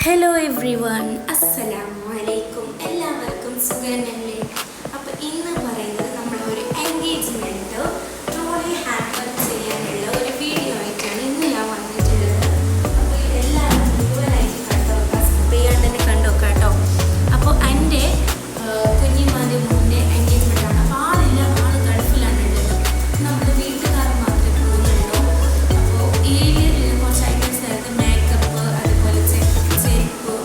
Hello every one, അസ്സലാമു അലൈക്കും. എല്ലാവർക്കും സുഖമല്ലേ? അപ്പോൾ ഇന്ന് പറയുന്നത് നമ്മളൊരു എൻഗേജ്മെൻറ്റ് ട്രോളി ഹാമ്പർ ചെയ്യാനുള്ള ഒരു വീഡിയോ ആയിട്ടാണ് ഇന്ന് ഞാൻ വന്നിട്ടുള്ളത്. അപ്പോൾ എല്ലാവരും മുഴുവനായിട്ട് കണ്ടോക്കാം, സ്കിപ്പ് ചെയ്യാണ്ട് തന്നെ കണ്ടോക്കാം കേട്ടോ. അപ്പോൾ എൻ്റെ കുഞ്ഞിമാൻ്റെ മോൻ്റെ എൻഗേജ്മെൻറ്റാണ്. അപ്പോൾ ആൾ ഗൾഫിലാണ് ഉള്ളത്. നമ്മുടെ വീട്ടുകാർ മാത്രമേ പോകുന്നുള്ളൂ. അപ്പോൾ ഈ കുറച്ച് ഐറ്റംസ് ആയിരുന്നു മേക്കപ്പ്, അതുപോലെ ചെരുപ്പ്,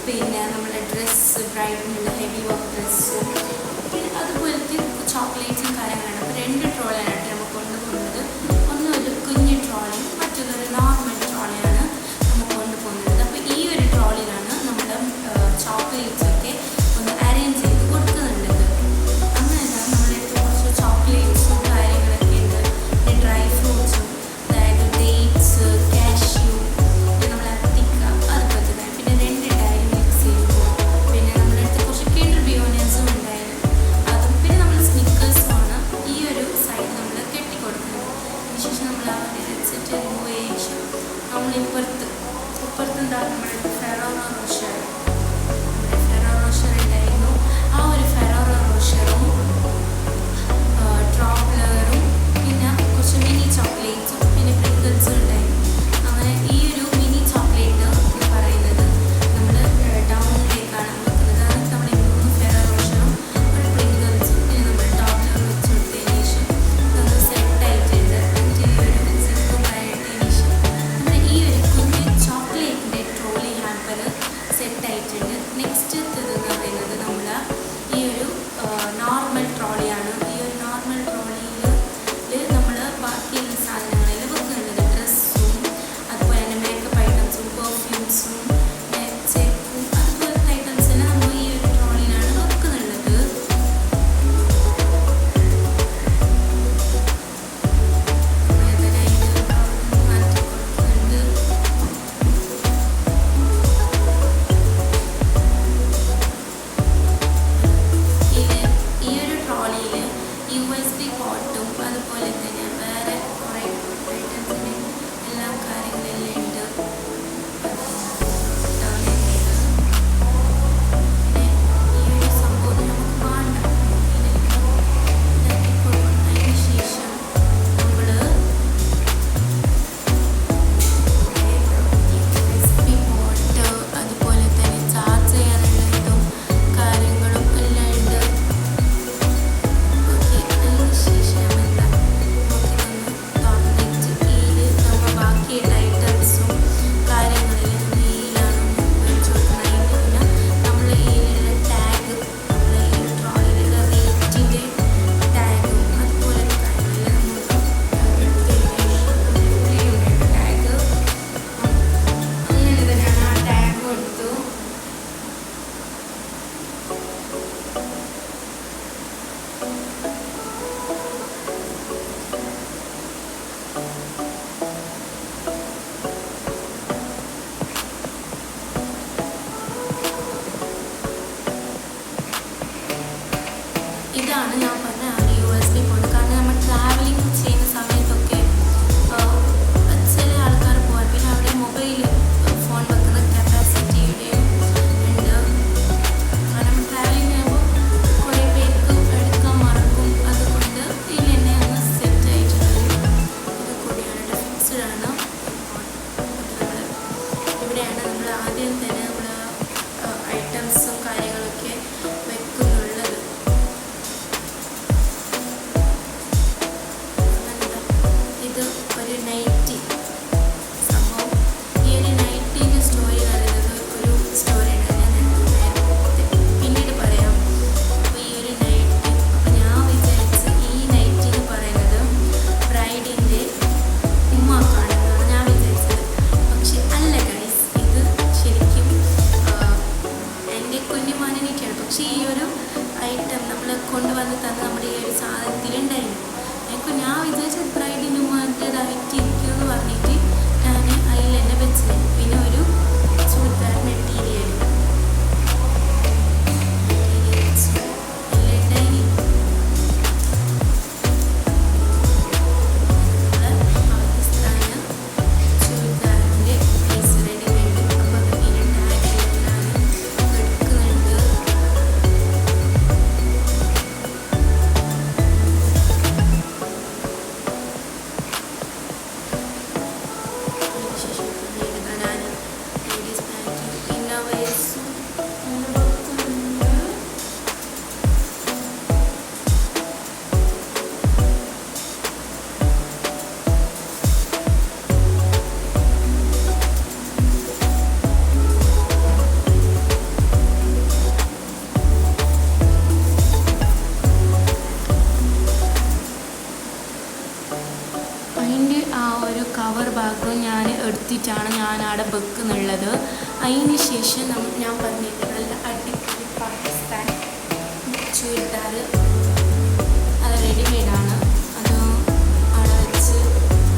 പിന്നെ നമ്മുടെ ഡ്രസ്സ്, ബ്രൈഡിനുള്ള ഹെവി വർക്ക് ഡ്രസ്സ്, പിന്നെ അതുപോലത്തെ ചോക്ലേറ്റ്സും കാര്യങ്ങളാണ്. അപ്പോൾ രണ്ട് ട്രോളിയാണ് നമ്മൾ കൊണ്ടുപോകുന്നത്. ഒന്നൊരു കുഞ്ഞ് ട്രോളിയും മറ്റൊന്നൊരു നോർമൽ ട്രോളിയാണ് നമ്മൾ കൊണ്ടുപോകുന്നത്. അപ്പോൾ ഈ ഒരു ട്രോളിലാണ് നമ്മൾ ചോക്ലേറ്റ്സൊക്കെ ഒന്ന് അറേഞ്ച് ചെയ്ത് കൊടുക്കുന്നുള്ളത്. അങ്ങനെയാണ് നമ്മുടെ കുറച്ച് ചോക്ലേറ്റ്സും കാര്യങ്ങളൊക്കെ ഉണ്ട്, പിന്നെ ഡ്രൈ ഫ്രൂട്ട്സും, അതായത് ഡേറ്റ്സ്, കാഷ്യൂ, നമ്മൾ അത്തിക്ക, അതുപോലെ തന്നെ പിന്നെ രണ്ട് ഡയറി മിക്സ് ചെയ്തു. പിന്നെ നമ്മുടെ അടുത്ത് കുറച്ച് കിൻഡർ ബിയോണിയൻസും ഉണ്ടായിരുന്നു. അതും പിന്നെ നമ്മൾ സ്നിക്കേഴ്സുമാണ് ഈ ഒരു സൈഡ് നമ്മൾ കെട്ടിക്കൊടുക്കുന്നത്. അതിനുശേഷം നമ്മൾ ആ ഒരു സെറ്റ് റിമൂവ് ചെയ്തതിന് ശേഷം നമ്മൾ ഇപ്പുറത്തുണ്ടാകും നമ്മുടെ ഫെറോറോ റോഷർ. നമ്മുടെ ഫെറോറോ റോഷർ ഉണ്ടായിരുന്നു. ആ ഒരു ഫെറോറോ റോഷറും ട്രോപ്ലറും പിന്നെ കുറച്ച് മിനി ചോക്ലേറ്റ്സും പിന്നെ പ്രിങ്കിൾസും ഉണ്ടായിരുന്നു. അങ്ങനെ ഈ ഒരു മിനി ചോക്ലേറ്റ് എന്ന് പറയുന്നത് നമ്മൾ ഡൗണിലേക്കാണ് വെക്കുന്നത്. അത് നമ്മൾ ഈ 3 ഫെറോ റോഷറും ഒരു പ്രിങ്കിൾസും പിന്നെ നമ്മൾ ടോപ്ലർ വെച്ച് കൊടുത്തതിന് ശേഷം നമ്മൾ സെറ്റായിട്ടുണ്ട്. എന്നിട്ട് ഈ ഒരു സിംപിൾ ആയതിനു ശേഷം നമ്മുടെ ഈ ഒരു കുഞ്ഞ് ചോക്ലേറ്റിൻ്റെ ട്രോളി ഹാമ്പർ സെറ്റായിട്ടുണ്ട്. നെക്സ്റ്റ് എന്ന് പറയുന്നത് നമ്മൾ ഈ ഒരു നോർമൽ ട്രോളിയാണ്. ഈ ഒരു നോർമൽ ട്രോളിയിൽ നമ്മൾ ബാക്കിയുള്ള സാധനങ്ങളെല്ലാം വെക്കുന്നുണ്ട്. ഡ്രസ്സും അതുപോലെ തന്നെ മേക്കപ്പ് ഐറ്റംസും പെർഫ്യൂംസും ചെരുപ്പും അതുപോലത്തെ ഐറ്റംസ് എല്ലാം നമ്മൾ ഈ ഒരു ട്രോളിയിലാണ് വെക്കുന്നുള്ളത്. അതുപോലെ തന്നെ അതിൽ മാറ്റി കൊടുക്കുന്നുണ്ട്. വെച്ചിട്ടാണ് ഞാൻ അവിടെ വെക്കുന്നുള്ളത്. അതിന് ശേഷം ഞാൻ പറഞ്ഞിട്ട് നല്ല അടിപൊളി പാകിസ്ഥാൻ ചുരിദാർ അത് റെഡിമെയ്ഡാണ്. അത് അവിടെ വെച്ച്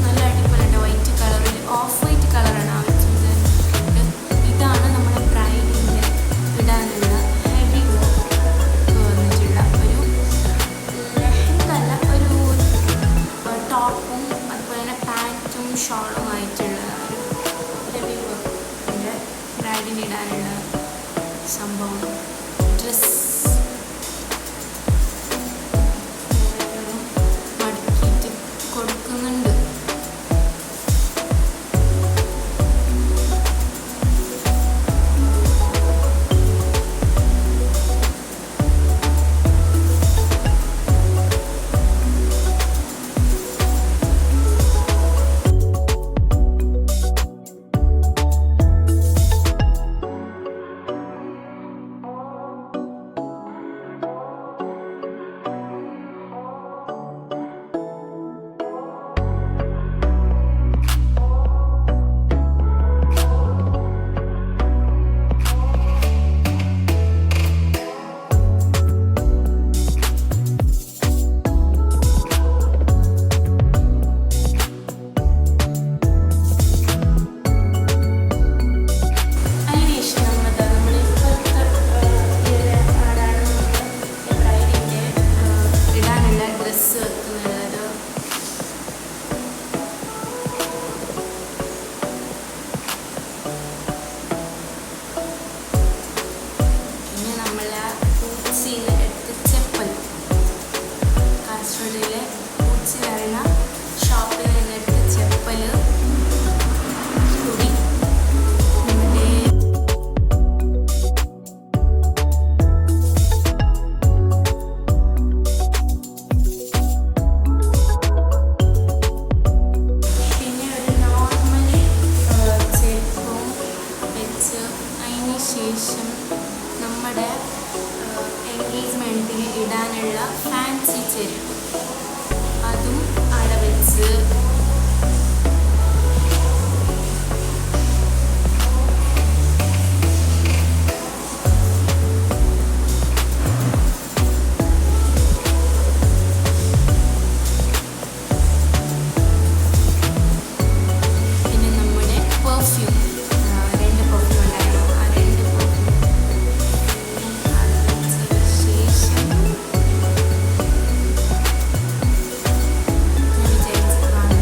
നല്ല അടിപൊളിയുണ്ട്. വൈറ്റ് കളറിൽ ഓഫ് വൈറ്റ് കളറാണ് ആ വെച്ചത്. ഇതാണ് നമ്മുടെ ബ്രൈഡിൻ്റെ ഇടാനുള്ള ഹെവി വർക്ക് വന്നിട്ടുള്ള ഒരു ലെഹങ്കല്ല, ഒരു ടോപ്പും അതുപോലെ തന്നെ പാൻറ്റും ഷോളും ആയിട്ടുള്ള ഒരു ഹെവി വർക്കിൻ്റെ ബ്രൈഡിന് ഇടാനുള്ള സംഭവം ഡ്രസ്സ് മടക്കിയിട്ട് കൊടുക്കുന്നുണ്ട്. കാസർഗോഡിലെ ഊച്ചി വരുന്ന ഷോപ്പിൽ നിന്നെടുത്ത ചെപ്പൽ കൂടി പിന്നെ ഒരു നോർമൽ ചെരുപ്പും വെച്ച് അതിന് ശേഷം നമ്മുടെ എൻഗേജ്മെൻറ്റിന് ഇടാനുള്ള ഫാൻസി ചെരുപ്പ് അതും അവിടെ വെച്ച് പിന്നെ നമ്മുടെ പെർഫ്യൂം രണ്ട് പെർഫ്യൂം ഉണ്ടായിരുന്നു. ആ രണ്ട് പെർഫ്യൂം ശേഷം ഞാൻ വിചാരിച്ചതാണ്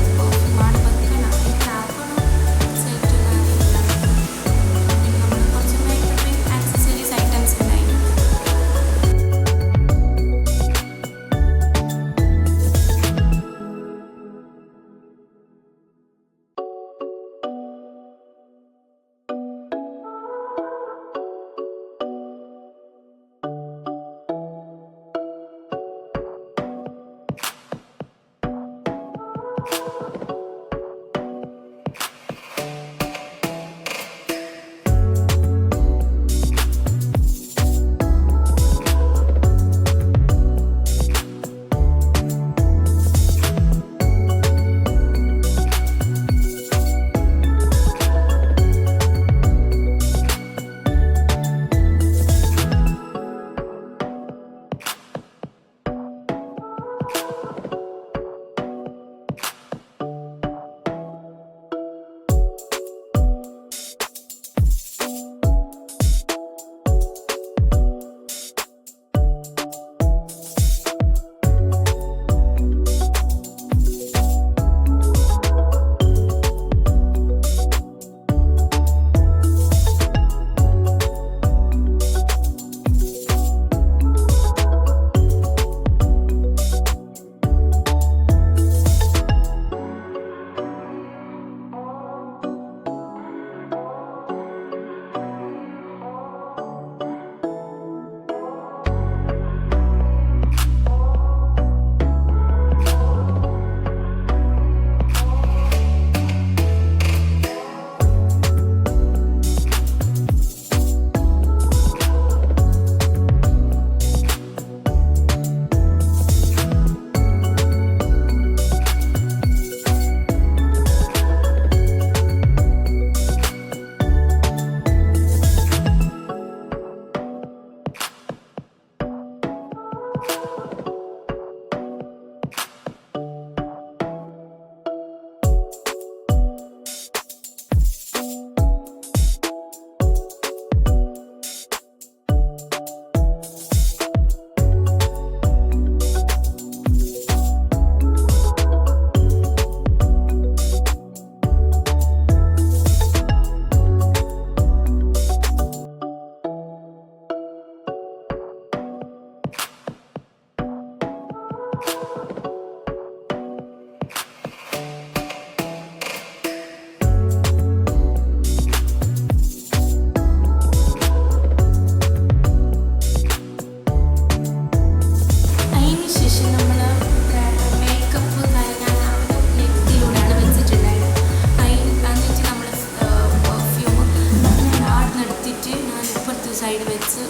വെച്ച്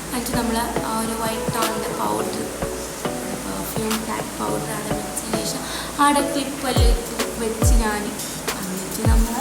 എന്നിട്ട് നമ്മൾ ആ ഒരു വൈറ്റ് ടോണിൻ്റെ പൗഡർ പെർഫ്യൂം ബ്ലാക്ക് പൗഡർ അവിടെ വെച്ചതിന് ശേഷം അവിടെ ക്ലിപ്പെല്ലാം വെച്ച് ഞാൻ എന്നിട്ട് നമ്മൾ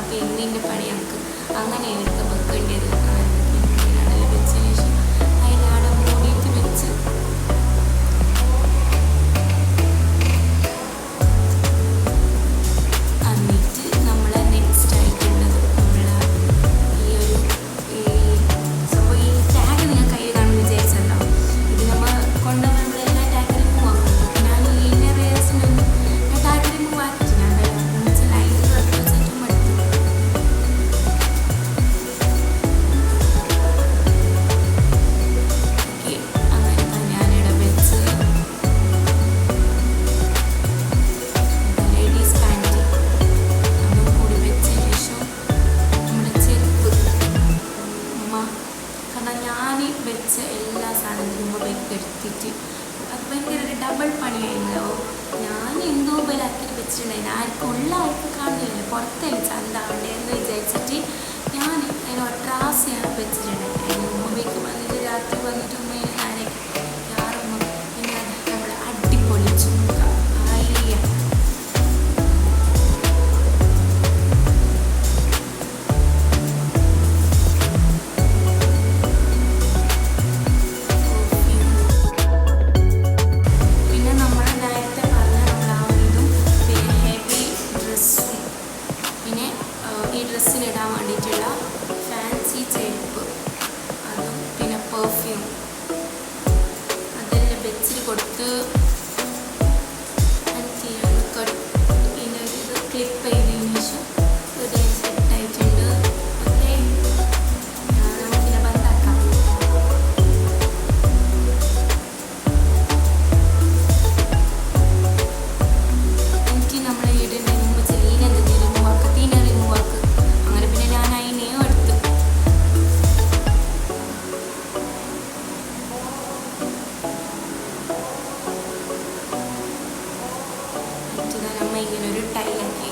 പെയിൻറ്റിൻ്റെ പണി നമുക്ക് അങ്ങനെ എടുത്ത് വെക്കേണ്ടത് അതിൽ വെച്ചതിന് ശേഷം അതിലവിടെ മൂടിയിട്ട് വെച്ച് എന്നിട്ട് നമ്മൾ നെക്സ്റ്റ് ആയിട്ടുള്ളത് നമ്മൾ ഈ ഒരു സംഭവം ഈ ടാഗ് നിങ്ങൾ കയ്യിൽ കാണുമെന്ന് വിചാരിച്ചല്ലോ ഇത് നമ്മൾ കൊണ്ടുപോകുമ്പോൾ നമ്മളെല്ലാം ടാഗ് റിമൂവ് ആക്കും. ഞാൻ ഈ ഇന്നർ വെയേഴ്സിൻ്റെ ഒന്നും ഞാൻ ടാഗ് റിമൂവ് ആക്കി ഞാൻ വെച്ച എല്ലാ സാധനത്തിനും എടുത്തിട്ട് അത് ഭയങ്കര ഒരു ഡബിൾ പണിയായിരുന്നോ. ഞാൻ എന്തോ ബലാക്കിയിട്ട് വെച്ചിട്ടുണ്ടായിരുന്നു. ആർക്കും ഉള്ള ആൾക്ക് കാണുന്നില്ല, പുറത്തല്ല ചന്താവണ്ടേ എന്ന് വിചാരിച്ചിട്ട് ഞാൻ അതിന് ട്രാസ് ഞാൻ വെച്ചിട്ടുണ്ടായിരുന്നു. ഉമ്മയ്ക്ക് വന്നിട്ട് രാത്രി വന്നിട്ട് ഉമ്മയെ ഞാനേ യാറുമ്മ പിന്നെ നമ്മൾ അടിപൊളിച്ചു ആയില്ല. ഡ്രസ്സിലിടാൻ വേണ്ടിയിട്ടുള്ള ഫാൻസി ചെരുപ്പ് അതും പിന്നെ പെർഫ്യൂം അതെല്ലാം വെച്ചിട്ട് കൊടുത്ത് പിന്നെ ഇത് ക്ലിപ്പ് ചെയ്തതിന് ശേഷം ഇത് സെറ്റായിട്ടുണ്ട്. ഓക്കെ, നമുക്കിനെ ബന്ധാക്കാം. എനിക്ക് നമ്മൾ ഇടുന്ന മുമ്പ് ചെലീനെന്ത് റിമൂവ് ആക്കുക, തീനെ റിമൂവ് ആക്കുക. അങ്ങനെ പിന്നെ ഞാൻ അതിനെയും എടുത്ത് നമ്മ ഇങ്ങനെ ഒരു ടൈ ആക്കി.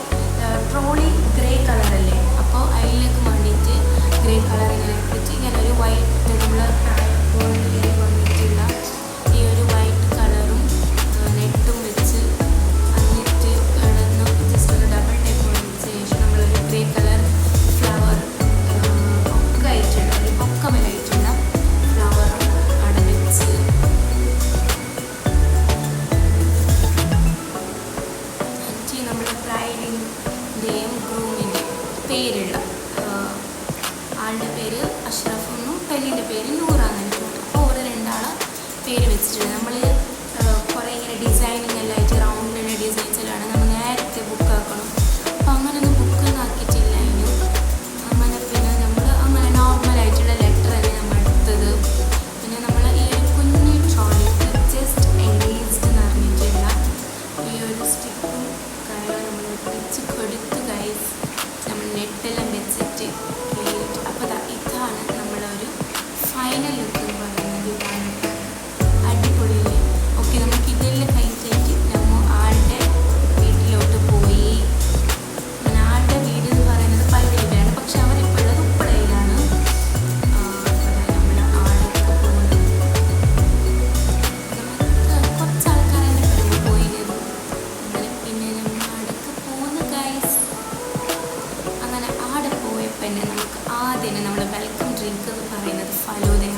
ട്രോളി ഗ്രേ കളറല്ലേ, അപ്പോൾ അതിലേക്ക് വേണ്ടിയിട്ട് ഗ്രേ കളർ ഇങ്ങനെ എടുത്തിട്ട് ഇങ്ങനെ ഒരു വൈറ്റ് നമ്മൾ വന്നിട്ടുള്ള ഈ ഒരു വൈറ്റ് കളറും നെറ്റും വെച്ച് എന്നിട്ട് കിടന്ന് ജസ്റ്റ് ഒരു ഡബിൾ ടൈപ്പ് വന്നതിന് ശേഷം നമ്മളൊരു ഗ്രേ കളർ ഫ്ലവർ ഒക്കെ ആയിട്ടുള്ള ഒരു പൊക്കമലായിട്ടുള്ള ഫ്ലവറും അവിടെ വെച്ച് എന്നിട്ട് നമ്മുടെ ബ്രൈഡിൻ്റെയും ഗ്രൂമിൻ്റെയും പേരുള്ള ആളുടെ പേര് അഷ്റഫ് എന്നും പെണ്ണിൻ്റെ പേര് നൂറാന്ന്. അപ്പോൾ ഓരോ രണ്ടാളെ പേര് വെച്ചിട്ടുണ്ട്. നമ്മൾ കുറേ ഇങ്ങനെ ഡിസൈനിങ് എല്ലാം ആയിട്ട് റൗണ്ടിൻ്റെ ഡിസൈൻസിലാണ് നമ്മൾ നേരത്തെ ബുക്ക് ആക്കണം. അപ്പോൾ അങ്ങനെയൊന്നും ബുക്കൊന്നും ആക്കിയിട്ടില്ല അതിന്. അങ്ങനെ പിന്നെ നമ്മൾ അങ്ങനെ നോർമലായിട്ടുള്ള ലെറ്റർ തന്നെ നമ്മൾ എടുത്തത്. ആദ്യം നമ്മൾ വെൽക്കം ഡ്രിങ്ക് എന്ന് പറയുന്നത് ഫലൂദയാണ്.